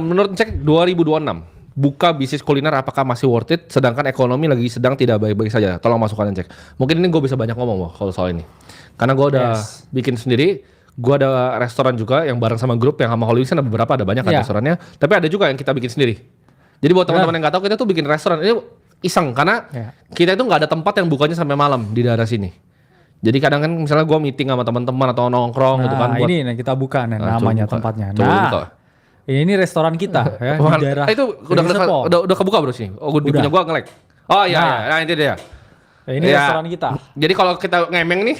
Menurut cek 2026, buka bisnis kuliner apakah masih worth it? Sedangkan ekonomi lagi sedang tidak baik-baik saja. Tolong masukkan cek. Mungkin ini gue bisa banyak ngomong loh kalau soal ini. Karena gue udah bikin sendiri. Gue ada restoran juga yang bareng sama grup yang sama Holy Wings ada beberapa, ada banyak kan restorannya. Tapi ada juga yang kita bikin sendiri. Jadi buat teman-teman yang nggak tahu, kita tuh bikin restoran ini iseng karena kita itu nggak ada tempat yang bukanya sampai malam di daerah sini. Jadi kadang kan misalnya gue meeting sama teman-teman atau nongkrong gitu kan. Buat, ini kita buka namanya tempatnya. Ini restoran kita ya di daerah. Itu udah kebuka bro sih. Oh, di punya gue nge-lag. Oh iya, nah ini dia. Ini restoran kita. Jadi kalau kita ngemeng nih,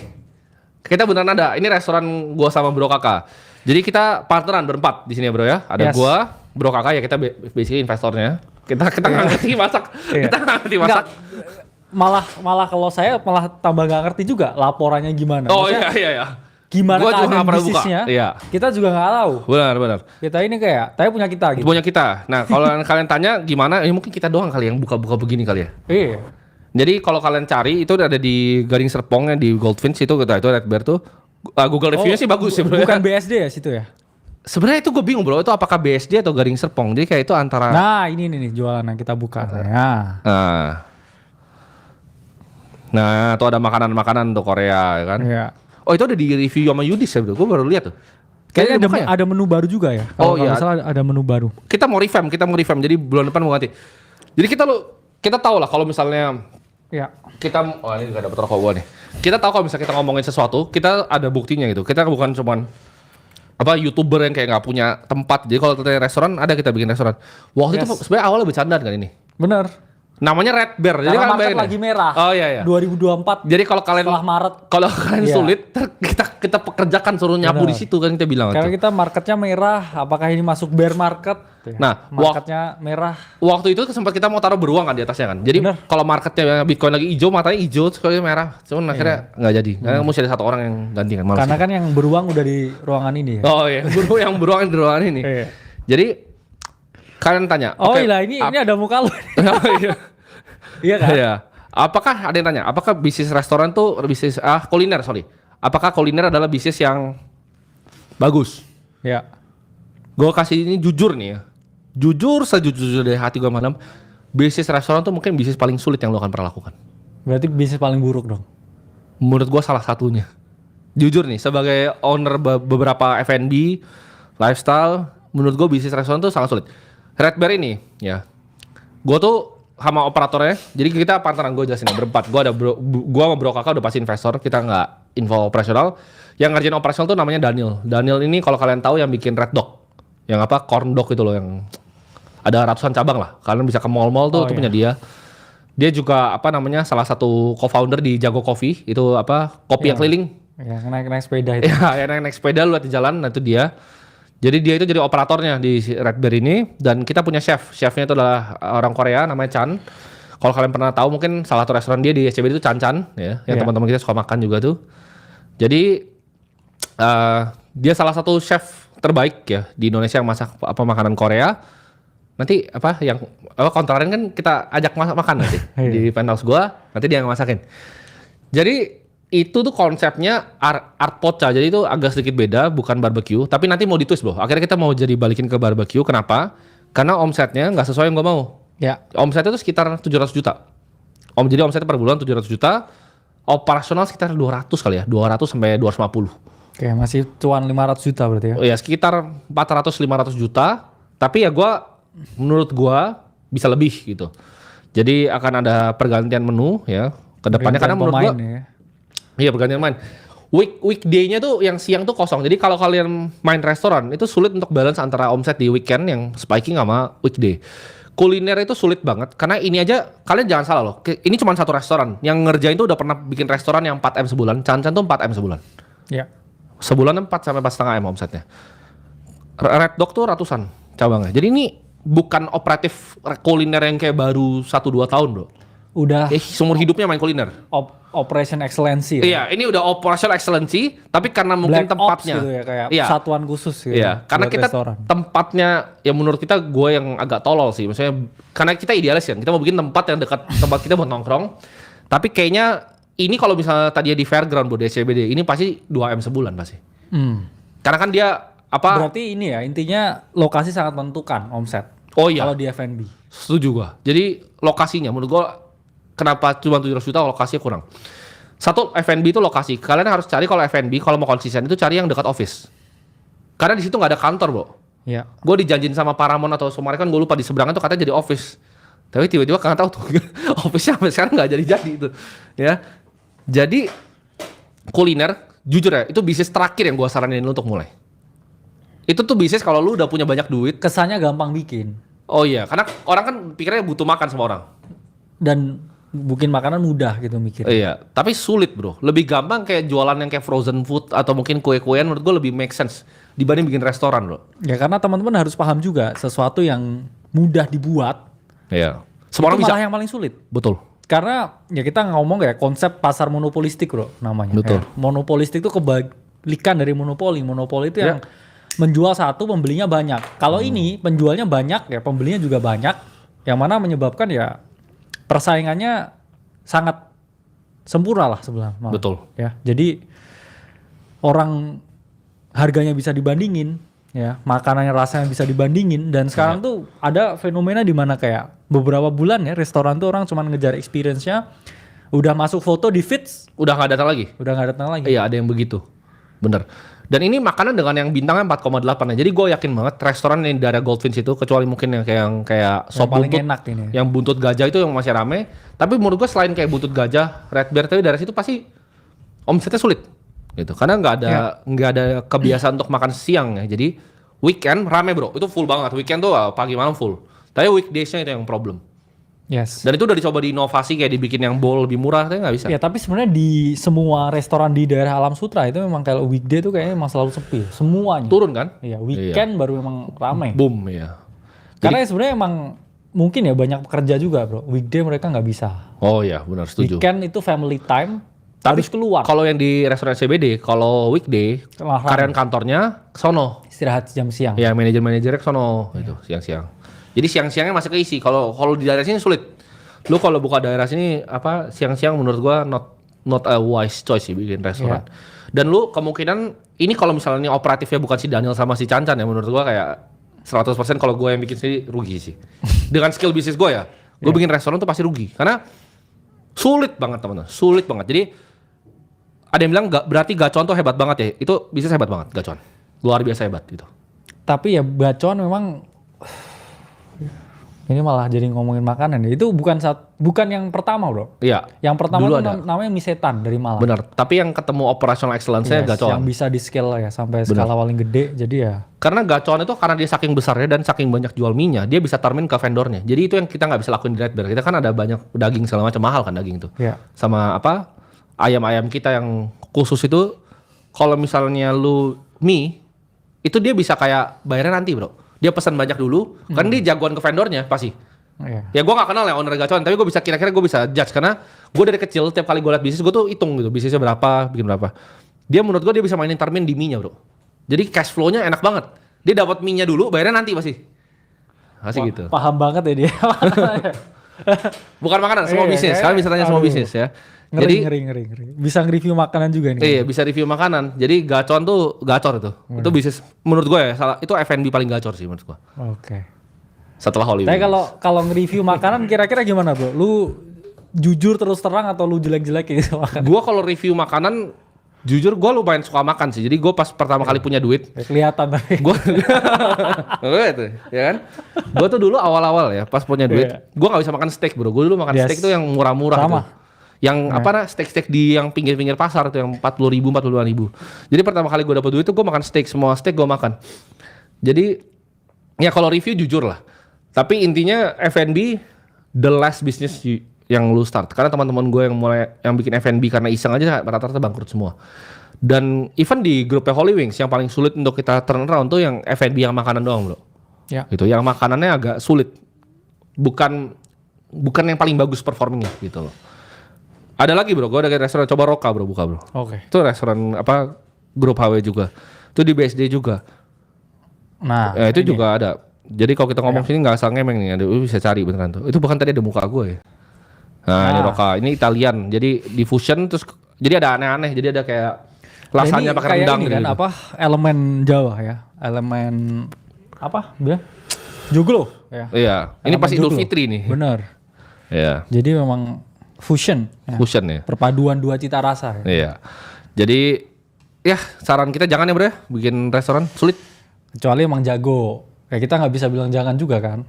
kita beneran ada. Ini restoran gua sama Bro Kakak. Jadi kita partneran berempat di sini ya Bro ya. Ada gua, Bro Kakak ya, kita basically investornya. Kita nggak ngerti masak. Kita nggak ngerti masak. Malah kalau saya malah tambah nggak ngerti juga laporannya gimana. Oh iya. Gimana gua keadaan bisnisnya? Iya. Kita juga nggak tahu. Benar. Kita ini kayak, tapi punya kita gitu. Punya kita. Nah kalau kalian tanya gimana, ya mungkin kita doang kali yang buka-buka begini kali ya. Iya. Jadi kalau kalian cari itu ada di Gading Serpongnya di Goldfinch itu Red Bear tuh. Google reviewnya sih bagus sih bro. Bukan BSD ya situ ya? Sebenarnya itu gue bingung bro, itu apakah BSD atau Gading Serpong? Jadi kayak itu antara. Nah ini nih jualan yang kita buka. Nah tuh ada makanan tuh Korea ya kan. Iya. Oh itu ada di review sama Yudis ya bro, gue baru lihat tuh. Kayaknya ada menu baru juga ya. Kalau salah ada menu baru. Kita mau revamp. Jadi bulan depan mau ganti. Jadi kita tahu lah kalau misalnya ini gak dapet rokok gua nih. Kita tahu kalau misalnya kita ngomongin sesuatu, kita ada buktinya gitu. Kita bukan cuman YouTuber yang kayak nggak punya tempat. Jadi kalau kita restoran ada, kita bikin restoran. Waktu itu sebenarnya awalnya bercandaan kan ini. Bener. Namanya Red Bear. Jadi kan market lagi merah. Oh iya. 2024. Jadi kalau kalian setelah Maret, kalau kalian sulit, kita pekerjakan suruh nyapu di situ kan kita bilang. Karena kita marketnya merah, apakah ini masuk bear market? Nah, marketnya merah. Waktu itu sempat kita mau taruh beruang kan di atasnya kan. Jadi kalau marketnya Bitcoin lagi hijau, matanya hijau, sekali merah. Cuman akhirnya nggak jadi. Karena mesti ada satu orang yang ganti kan. Karena kan yang beruang udah di ruangan ini ya. Oh iya, yang beruang di ruangan ini. Jadi kalian tanya. Oh iya, ini ada muka lu. Iya kan? Iya. Apakah ada yang tanya? Apakah bisnis restoran tuh bisnis kuliner Apakah kuliner adalah bisnis yang bagus? Ya. Gue kasih ini jujur nih ya. Jujur sejujur dari hati gue malam. Bisnis restoran tuh mungkin bisnis paling sulit yang lo akan pernah lakukan. Berarti bisnis paling buruk dong? Menurut gue salah satunya. Jujur nih, sebagai owner beberapa F&B, lifestyle, menurut gue bisnis restoran tuh sangat sulit. Red Bear ini ya. Gue tuh sama operatornya, jadi kita partneran, gue jelasin ya, berempat. Gue sama Bro Kakak udah pasti investor, kita nggak info operasional. Yang ngerjain operasional tuh namanya Daniel. Daniel ini kalau kalian tahu yang bikin Red Dog, yang corn dog itu loh, yang ada ratusan cabang lah. Kalian bisa ke mall-mall tuh, itu punya dia. Dia juga salah satu co-founder di Jago Coffee, itu kopi yang keliling. Ya, naik sepeda itu. Ya, naik sepeda lu lihat di jalan, nah itu dia. Jadi dia itu jadi operatornya di Red Bear ini, dan kita punya chef. Chefnya itu adalah orang Korea namanya Chan. Kalau kalian pernah tahu mungkin salah satu restoran dia di SCBD itu Chan ya, yang teman-teman kita suka makan juga tuh. Jadi dia salah satu chef terbaik ya di Indonesia yang masak makanan Korea. Nanti kontrarin kan kita ajak makan nanti di penthouse gua, nanti dia yang masakin. Jadi itu tuh konsepnya art pocha, jadi itu agak sedikit beda, bukan barbecue, tapi nanti mau ditwist bro. Akhirnya kita mau jadi balikin ke barbecue. Kenapa? Karena omsetnya nggak sesuai yang gue mau. Ya. Omsetnya itu sekitar 700 juta. Jadi omsetnya per bulan 700 juta, operasional sekitar 200 kali ya, 200 sampai 250. Oke, masih cuan 500 juta berarti ya? Oh ya, sekitar 400-500 juta, tapi ya menurut gue bisa lebih gitu. Jadi akan ada pergantian menu ya, kedepannya karena menurut gue. Iya, pergantian main. Weekday-nya tuh yang siang tuh kosong. Jadi kalau kalian main restoran itu sulit untuk balance antara omset di weekend yang spiking sama weekday. Kuliner itu sulit banget karena ini aja kalian jangan salah loh. Ini cuma satu restoran. Yang ngerjain tuh udah pernah bikin restoran yang 4M sebulan. Chan tuh 4M sebulan. Iya. Sebulan 4 sampai 4,5 M omsetnya. Red Dog tuh ratusan cabangnya. Jadi ini bukan operatif kuliner yang kayak baru 1-2 tahun bro. Udah seumur hidupnya main kuliner. Operation excellency. Iya, ini udah operational excellency, tapi karena mungkin Black tempatnya Ops gitu ya, kayak satuan khusus gitu. Iya, karena kita tempatnya ya menurut kita gue yang agak tolol sih. Maksudnya karena kita idealis kan, kita mau bikin tempat yang dekat tempat kita buat nongkrong. Tapi kayaknya ini kalau misalnya tadi di fairground buat DCBD, ini pasti 2M sebulan pasti. Karena kan dia Berarti ini ya intinya lokasi sangat menentukan omset. Oh iya. Kalau di F&B. Setuju gua. Jadi lokasinya menurut gua kenapa cuma 700 juta lokasinya kurang. Satu, F&B itu lokasi. Kalian harus cari kalau F&B kalau mau konsisten itu cari yang dekat office. Karena di situ nggak ada kantor, Bro. Iya. Gue dijanjin sama Paramount atau Sumari kan gue lupa di seberangan tuh katanya jadi office. Tapi tiba-tiba nggak tahu tuh office-nya sampai sekarang nggak jadi itu. Ya. Jadi kuliner jujur ya itu bisnis terakhir yang gue saranin lu untuk mulai. Itu tuh bisnis kalau lu udah punya banyak duit. Kesannya gampang bikin. Oh iya, karena orang kan pikirnya butuh makan sama orang. Dan bikin makanan mudah gitu mikir. Iya, tapi sulit bro. Lebih gampang kayak jualan yang kayak frozen food atau mungkin kue-kuean menurut gue lebih make sense dibanding bikin restoran bro. Ya karena teman-teman harus paham juga sesuatu yang mudah dibuat. Iya. Semua orang itu bisa. malah yang paling sulit. Betul. Karena ya kita ngomong ya konsep pasar monopolistik bro namanya. Betul. Ya, monopolistik itu kebalikan dari monopoli. Monopoli itu yang menjual satu, pembelinya banyak. Kalau ini penjualnya banyak, ya pembelinya juga banyak. Yang mana menyebabkan ya persaingannya sangat sempurna lah sebenarnya. Betul. Ya, jadi orang harganya bisa dibandingin, ya makanannya rasanya bisa dibandingin. Dan sekarang tuh ada fenomena di mana kayak beberapa bulan ya restoran tuh orang cuma ngejar experience-nya. Udah masuk foto di feeds, udah nggak datang lagi. Udah nggak datang lagi. Iya ada yang begitu. Bener. Dan ini makanan dengan yang bintangnya 4,8 ya. Jadi gue yakin banget restoran yang di daerah Goldfinch itu kecuali mungkin yang kayak sop paling buntut enak ini. yang buntut gajah itu yang masih rame. Tapi menurut gue selain kayak buntut gajah, Red Bear tapi daerah situ pasti omsetnya sulit gitu. Karena nggak ada kebiasaan untuk makan siang ya. Jadi weekend rame bro. Itu full banget. Weekend tuh pagi malam full. Tapi weekdays-nya itu yang problem. Yes. Dan itu udah dicoba diinovasi kayak dibikin yang bowl lebih murah tapi nggak bisa. Ya tapi sebenarnya di semua restoran di daerah Alam Sutra itu memang kalau weekday tuh kayaknya memang selalu sepi semuanya. Turun kan? Iya, weekend baru memang ramai. Boom ya. Karena sebenarnya emang mungkin ya banyak pekerja juga bro. Weekday mereka nggak bisa. Oh iya benar setuju. Weekend itu family time. Tapi harus keluar. Kalau yang di restoran CBD, kalau weekday karyawan kantornya kesono. Istirahat jam siang. Ya manajer-manajernya kesono gitu siang-siang. Jadi siang-siangnya masih keisi. Kalau di daerah sini sulit. Lu kalau buka daerah sini siang-siang menurut gua not a wise choice sih bikin restoran. Dan lu kemungkinan ini kalau misalnya operatifnya bukan si Daniel sama si Cancan ya menurut gua kayak 100% kalau gua yang bikin sendiri rugi sih. Dengan skill bisnis gua ya, gua bikin restoran tuh pasti rugi karena sulit banget teman-teman. Sulit banget. Jadi ada yang bilang berarti Gacon tuh hebat banget ya. Itu bisnis hebat banget Gacon. Luar biasa hebat gitu. Tapi ya Gacon memang ini malah jadi ngomongin makanan ya. Itu bukan yang pertama bro. Iya. Yang pertama itu namanya mie setan dari Malang. Benar. Tapi yang ketemu operational excellence-nya Gacon. Yang bisa di scale ya sampai skala paling gede. Jadi ya. Karena Gacon itu karena dia saking besarnya dan saking banyak jual mie-nya, dia bisa termin ke vendornya. Jadi itu yang kita nggak bisa lakuin di Red Bear. Kita kan ada banyak daging segala macam mahal kan daging itu. Iya. Sama ayam-ayam kita yang khusus itu kalau misalnya lu mie itu dia bisa kayak bayarnya nanti bro. Dia pesan banyak dulu, kan dia jagoan ke vendornya pasti. Iya. Ya gue gak kenal ya owner Gacon, tapi gue bisa kira-kira gue bisa judge karena gue dari kecil tiap kali gue liat bisnis gue tuh hitung gitu bisnisnya berapa, bikin berapa. Dia menurut gue dia bisa mainin termin di mie-nya bro. Jadi cash flow-nya enak banget. Dia dapat mie-nya dulu, bayarnya nanti pasti. Masih gitu. Paham banget ya dia. Bukan makanan, semua bisnis. Kalian bisa tanya semua bisnis ya. Ngeri. Bisa nge-review makanan juga nih. Iya, bisa review makanan. Jadi Gacon tuh gacor itu. Itu bisnis menurut gue ya, itu F&B paling gacor sih menurut gue. Oke. Setelah Hollywood. Tapi kalau nge-review makanan kira-kira gimana bro? Lu jujur terus terang atau lu jelek-jelek gitu makan? Gue kalau review makanan jujur gue lumayan suka makan sih. Jadi gue pas pertama kali punya duit, kelihatan tapi. Gue itu, ya kan? Gue tuh dulu awal-awal ya pas punya duit, gue nggak bisa makan steak bro. Gue dulu makan steak tuh yang murah-murah tuh. Yang steak-steak di yang pinggir-pinggir pasar tuh yang 40.000, 45.000. Jadi pertama kali gue dapet duit tuh gue makan steak, semua steak gue makan. Jadi ya kalau review jujur lah. Tapi intinya F&B the last business yang lu start. Karena teman-teman gue yang bikin F&B karena iseng aja rata-rata bangkrut semua. Dan even di grupnya Holy Wings yang paling sulit untuk kita turn around tuh yang F&B yang makanan doang bro. Ya. Gitu. Yang makanannya agak sulit. Bukan yang paling bagus performingnya gitu loh. Ada lagi bro, gue ada restoran coba Roka bro buka bro. Oke. Itu restoran grup HW juga. Itu di BSD juga. Nah, ya, itu juga ada. Jadi kalau kita ngomong sini nggak asal ngemeng nih, lu bisa cari beneran tuh. Itu bukan tadi ada muka gue ya. Nah, ini Roka, ini Italian. Jadi diffusion terus jadi ada aneh-aneh. Jadi ada kayak Lasanya Ini pakai kayak rendang ini kan gitu. apa elemen Jawa ya, elemen apa dia? Joglo ya. Iya, ini Elemen pas Idul joglo. Fitri nih. Bener. Iya, Jadi memang fusion, ya. fusion ya. Perpaduan dua cita rasa. Ya. Iya. Jadi ya saran kita jangan ya bro ya, bikin restoran sulit. Kecuali emang jago. Kayak kita nggak bisa bilang jangan juga kan.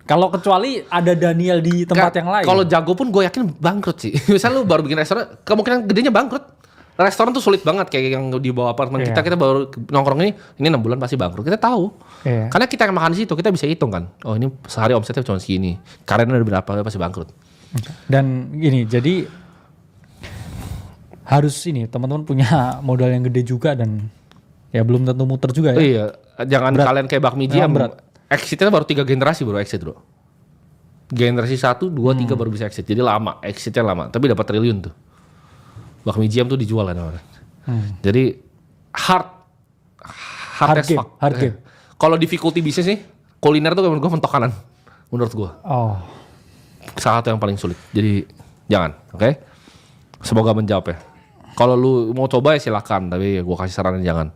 Kalau kecuali ada Daniel di tempat yang lain. Kalau jago pun gue yakin bangkrut sih. Misal lu baru bikin restoran, kemungkinan gedenya bangkrut. Restoran tuh sulit banget kayak yang di bawah apartemen Iya. kita baru nongkrong ini 6 bulan pasti bangkrut. Kita tahu. Iya. Karena kita yang makan di situ, kita bisa hitung kan. Oh ini sehari omsetnya cuma segini. Karena ada berapa, pasti bangkrut. Dan gini, jadi harus ini teman-teman punya modal yang gede juga dan ya belum tentu muter juga ya. Iya, jangan kalian kayak bakmi jam. Berat. Exitnya baru 3 generasi baru exit bro. Generasi 1, 2, 3 baru bisa exit. Jadi lama, exitnya lama. Tapi dapat triliun tuh. Bakmi jam tuh dijual kan orang. Jadi hard as game, fuck. hard game. Kalau difficulty bisnis nih, kuliner tuh menurut gue mentok kanan. Menurut gue. Oh. Salah satu yang paling sulit. Jadi jangan, oke? Semoga menjawab ya. Kalau lu mau coba ya silakan, tapi gue kasih saran jangan.